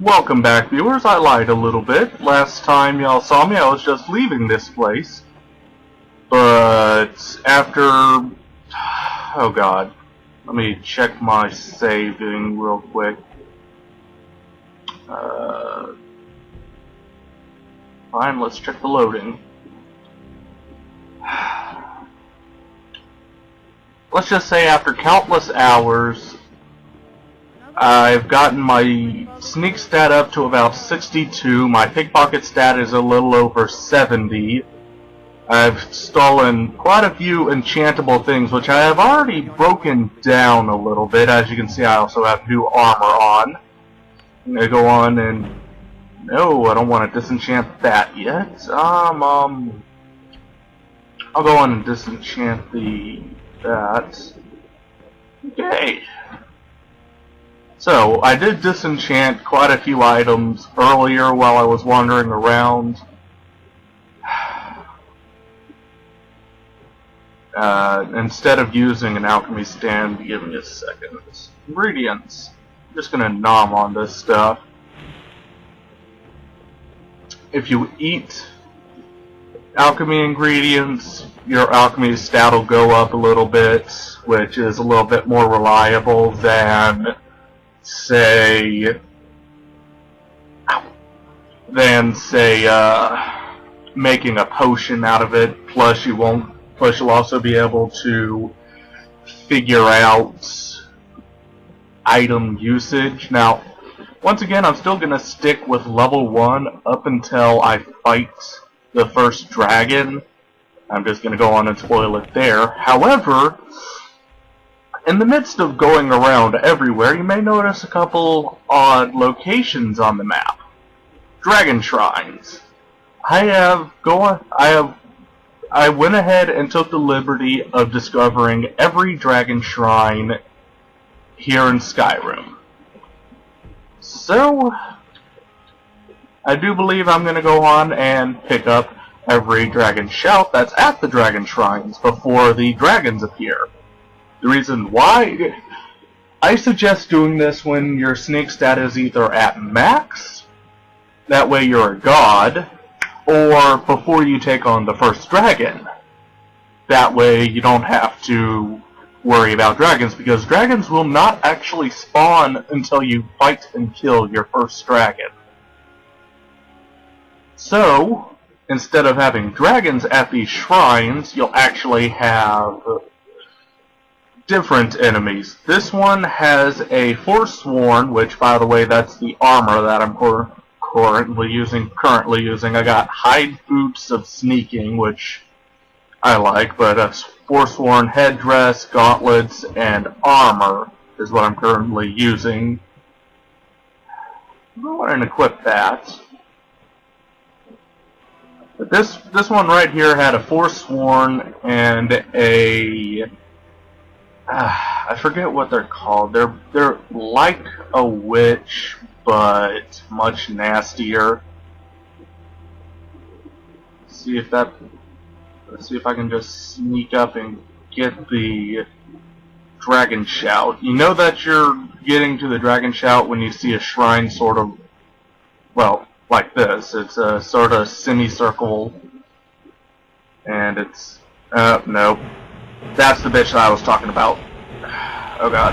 Welcome back, viewers. I lied a little bit. Last time y'all saw me, I was just leaving this place. But after... oh god. Let me check my saving real quick. Fine, let's check the loading. Let's just say after countless hours, I've gotten my sneak stat up to about 62, my pickpocket stat is a little over 70. I've stolen quite a few enchantable things, which I have already broken down a little bit. As you can see, I also have new armor on. I'm gonna go on and... no, I don't want to disenchant that yet. I'll go on and disenchant that. Okay. So, I did disenchant quite a few items earlier while I was wandering around. Instead of using an alchemy stand, give me a second. Ingredients. I'm just gonna nom on this stuff. If you eat alchemy ingredients, your alchemy stat will go up a little bit, which is a little bit more reliable than, say, making a potion out of it. Plus you'll also be able to figure out item usage. Now, once again, I'm still gonna stick with level 1 up until I fight the first dragon. I'm just gonna go on and spoil it there. However, in the midst of going around everywhere, you may notice a couple odd locations on the map. Dragon shrines. I went ahead and took the liberty of discovering every dragon shrine here in Skyrim. So, I do believe I'm going to go on and pick up every dragon shout that's at the dragon shrines before the dragons appear. The reason why I suggest doing this when your sneak stat is either at max, that way you're a god, or before you take on the first dragon. That way you don't have to worry about dragons, because dragons will not actually spawn until you fight and kill your first dragon. So, instead of having dragons at these shrines, you'll actually have different enemies. This one has a Forsworn, which, by the way, that's the armor that I'm currently using. I got hide boots of sneaking, which I like, but a Forsworn headdress, gauntlets, and armor is what I'm currently using. I'll go ahead and equip that. But this one right here had a Forsworn and a I forget what they're called. They're like a witch, but much nastier. Let's see if I can just sneak up and get the dragon shout. You know that you're getting to the dragon shout when you see a shrine sort of, well, like this. It's a sort of semicircle, and it's nope. That's the bitch that I was talking about. Oh god.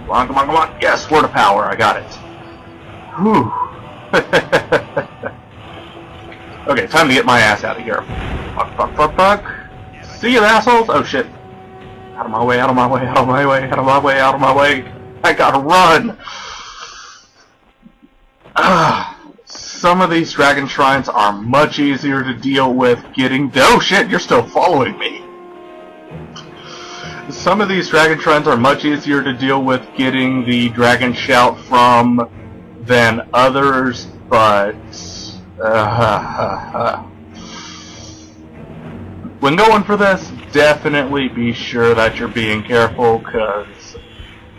Come on, come on, come on. Yes, word of power. I got it. Whew. Okay, time to get my ass out of here. Fuck, fuck, fuck, fuck. See you, assholes. Oh shit. Out of my way, out of my way, out of my way, out of my way, out of my way. I gotta run. Some of these dragon shrines are much easier to deal with getting... oh shit, you're still following me. Some of these dragon shrines are much easier to deal with getting the dragon shout from than others, but when going for this, definitely be sure that you're being careful, because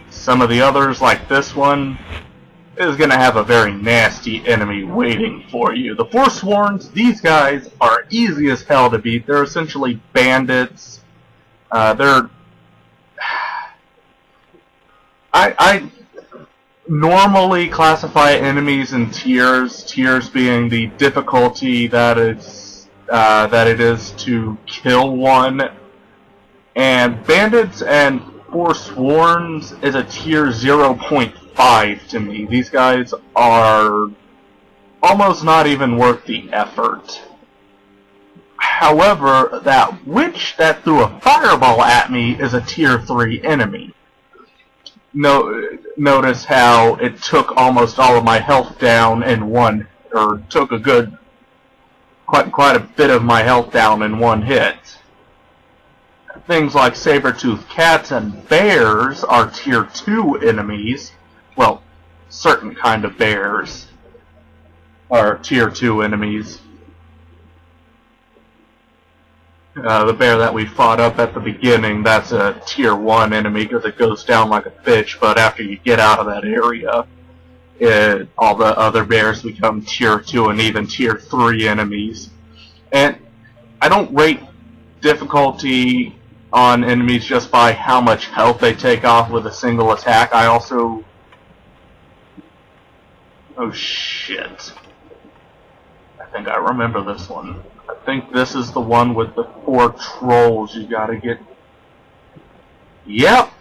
some of the others, like this one, is going to have a very nasty enemy waiting for you. The Forsworns, these guys are easy as hell to beat. They're essentially bandits. normally classify enemies in tiers. Tiers being the difficulty that it is to kill one, and bandits and forsworns is a tier 0.5 to me. These guys are almost not even worth the effort. However, that witch that threw a fireball at me is a tier 3 enemy. Notice how it took almost all of my health down in one, or took a good, quite a bit of my health down in one hit. Things like saber-toothed cats and bears are tier 2 enemies. Well, certain kind of bears are tier 2 enemies. The bear that we fought up at the beginning, that's a tier 1 enemy because it goes down like a bitch, but after you get out of that area, all the other bears become tier 2 and even tier 3 enemies. And I don't rate difficulty on enemies just by how much health they take off with a single attack. I also... Oh shit. I think I remember this one. I think this is the one with the 4 trolls you gotta get. Yep!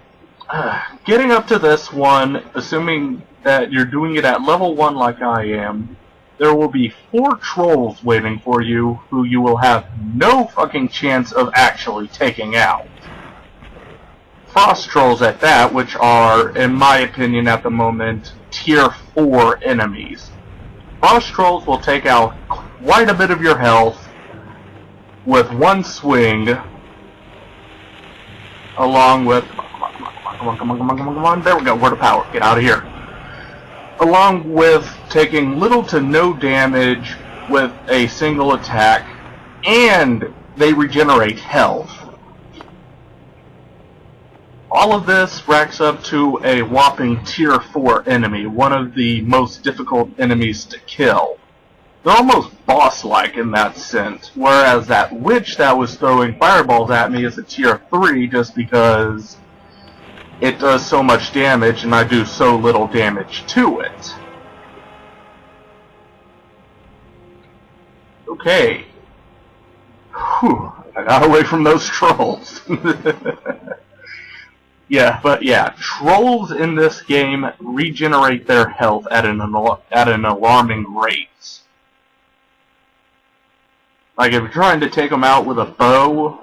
Getting up to this one, assuming that you're doing it at level 1 like I am, there will be 4 trolls waiting for you who you will have no fucking chance of actually taking out. Frost trolls at that, which are, in my opinion at the moment, tier 4 enemies. Frost trolls will take out quite a bit of your health with one swing, along with... Come on, there we go, word of power, get out of here. Along with taking little to no damage with a single attack, and they regenerate health. All of this racks up to a whopping tier 4 enemy, one of the most difficult enemies to kill. They're almost boss-like in that sense, whereas that witch that was throwing fireballs at me is a tier 3 just because it does so much damage and I do so little damage to it. Okay. Whew, I got away from those trolls. Yeah, trolls in this game regenerate their health at an alarming rate. Like, if you're trying to take them out with a bow,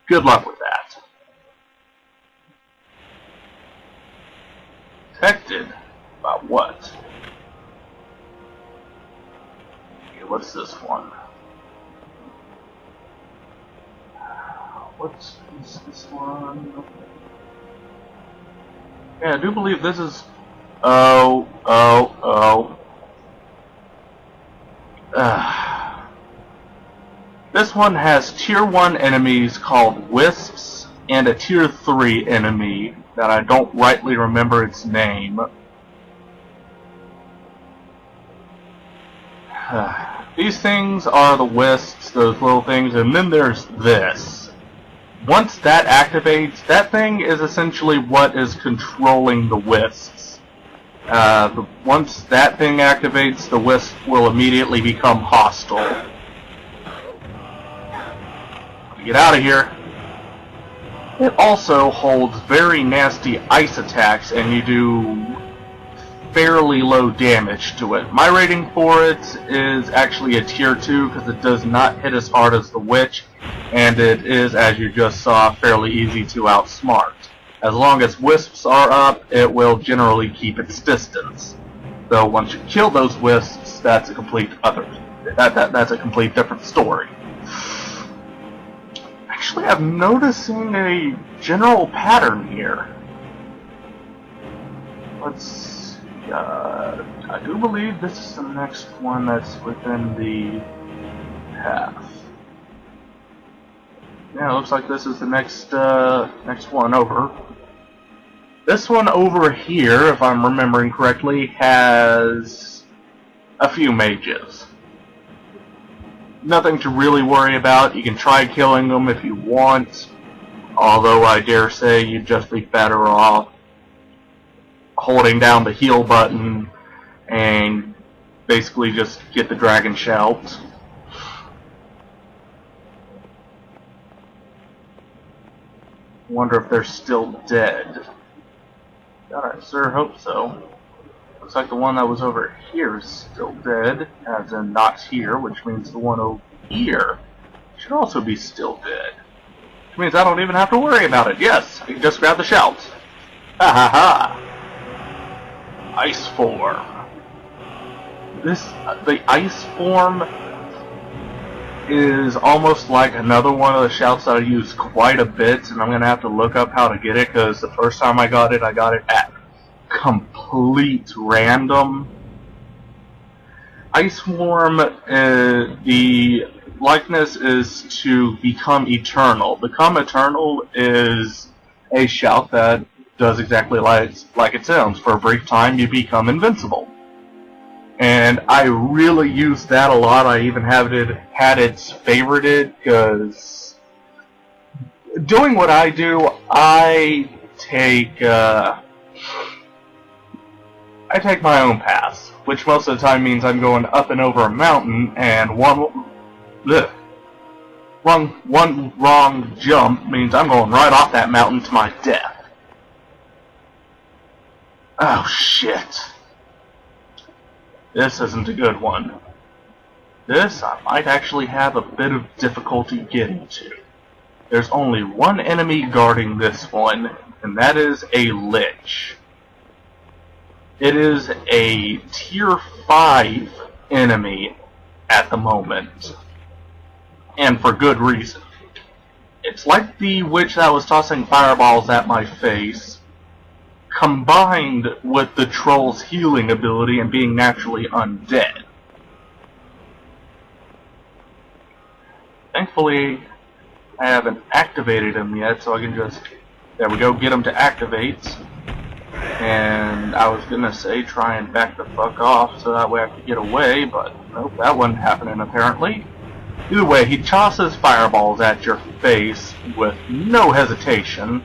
good luck with that. Protected? By what? Okay, what's this one? What's this one? Yeah, I do believe this is... Oh. This one has tier 1 enemies called wisps and a tier 3 enemy that I don't rightly remember its name. These things are the wisps, those little things, and then there's this. Once that activates, that thing is essentially what is controlling the wisps. Once that thing activates, the wisp will immediately become hostile. Get out of here. It also holds very nasty ice attacks, and you do fairly low damage to it. My rating for it is actually a tier 2 because it does not hit as hard as the witch, and it is, as you just saw, fairly easy to outsmart. As long as wisps are up, it will generally keep its distance. Though once you kill those wisps, that's a complete that's a complete different story. Actually, I'm noticing a general pattern here. Let's see, I do believe this is the next one that's within the path. Yeah, it looks like this is the next one over. This one over here, if I'm remembering correctly, has a few mages. Nothing to really worry about. You can try killing them if you want, although I dare say you'd just be better off holding down the heal button and basically just get the dragon shout. Wonder if they're still dead. God, I sure hope so. Looks like the one that was over here is still dead, as in not here, which means the one over here should also be still dead. Which means I don't even have to worry about it. Yes, I can just grab the shout. Ha ha ha! Ice form. The ice form is almost like another one of the shouts that I use quite a bit, and I'm going to have to look up how to get it, because the first time I got it at complete random. Ice form, the likeness is to become eternal. Become eternal is a shout that does exactly like it sounds. For a brief time, you become invincible. And I really use that a lot. I even had it favorited, because doing what I do, I take my own paths, which most of the time means I'm going up and over a mountain, and one wrong jump means I'm going right off that mountain to my death. Oh shit. This isn't a good one. This I might actually have a bit of difficulty getting to. There's only one enemy guarding this one, and that is a Lich. It is a tier 5 enemy at the moment, and for good reason. It's like the witch that was tossing fireballs at my face, combined with the troll's healing ability and being naturally undead. Thankfully, I haven't activated him yet, so I can just, there we go, get him to activate. And I was gonna say try and back the fuck off so that way I could get away, but nope, that wasn't happening apparently. Either way, he tosses fireballs at your face with no hesitation.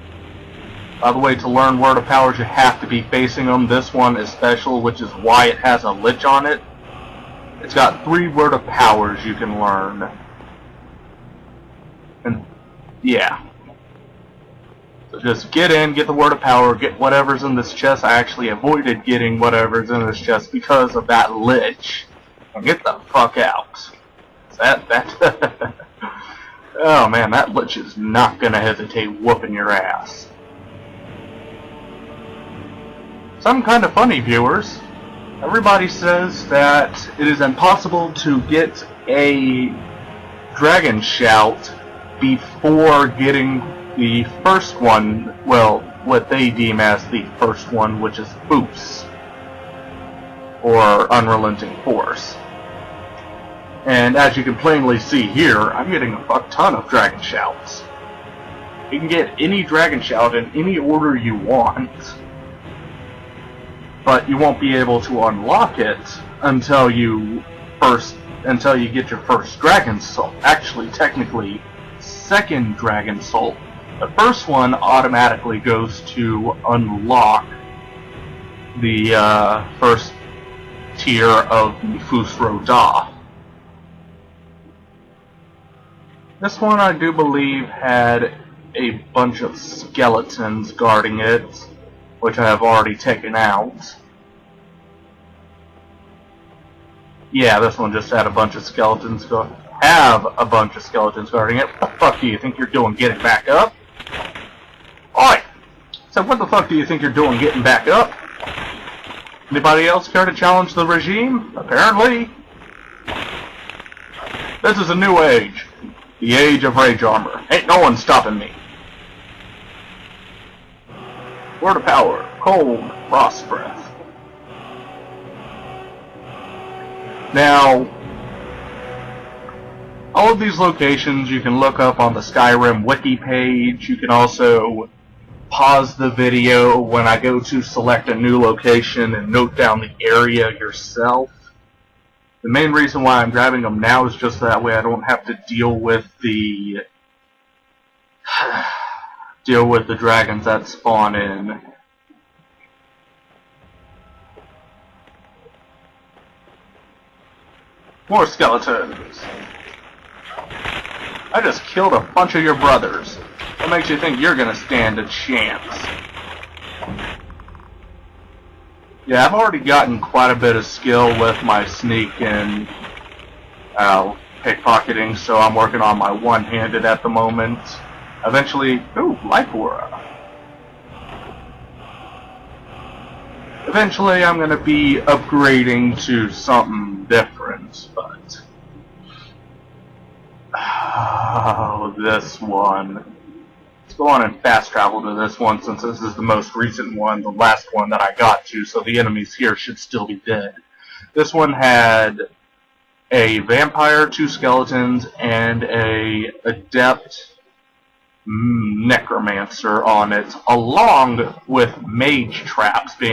By the way, to learn Word of Powers, you have to be facing them. This one is special, which is why it has a Lich on it. It's got 3 Word of Powers you can learn. And, yeah. So just get in, get the Word of Power, get whatever's in this chest. I actually avoided getting whatever's in this chest because of that Lich. And get the fuck out. That oh man, that Lich is not gonna hesitate whooping your ass. Some kind of funny, viewers. Everybody says that it is impossible to get a dragon shout before getting the first one, well, what they deem as the first one, which is Boost, or Unrelenting Force. And as you can plainly see here, I'm getting a fuck ton of dragon shouts. You can get any dragon shout in any order you want, but you won't be able to unlock it until you get your first dragon soul. Actually, technically, second dragon soul. The first one automatically goes to unlock the first tier of the Fusro Da. This one, I do believe, had a bunch of skeletons guarding it, which I have already taken out. Yeah, this one just had a bunch of skeletons guarding it. What the fuck do you think you're doing getting back up? Oi! So what the fuck do you think you're doing getting back up? Anybody else care to challenge the regime? Apparently. This is a new age. The age of RageArmor. Ain't no one stopping me. Word of Power. Cold. Frost Breath. Now, all of these locations you can look up on the Skyrim wiki page. You can also pause the video when I go to select a new location and note down the area yourself. The main reason why I'm grabbing them now is just that way I don't have to deal with the dragons that spawn in. More skeletons. I just killed a bunch of your brothers. What makes you think you're gonna stand a chance? Yeah, I've already gotten quite a bit of skill with my sneak and pickpocketing, so I'm working on my one-handed at the moment. Eventually, ooh, life aura. Eventually, I'm gonna be upgrading to something different, but this one. Let's go on and fast travel to this one since this is the most recent one, the last one that I got to, so the enemies here should still be dead. This one had a vampire, 2 skeletons, and a adept necromancer on it, along with mage traps being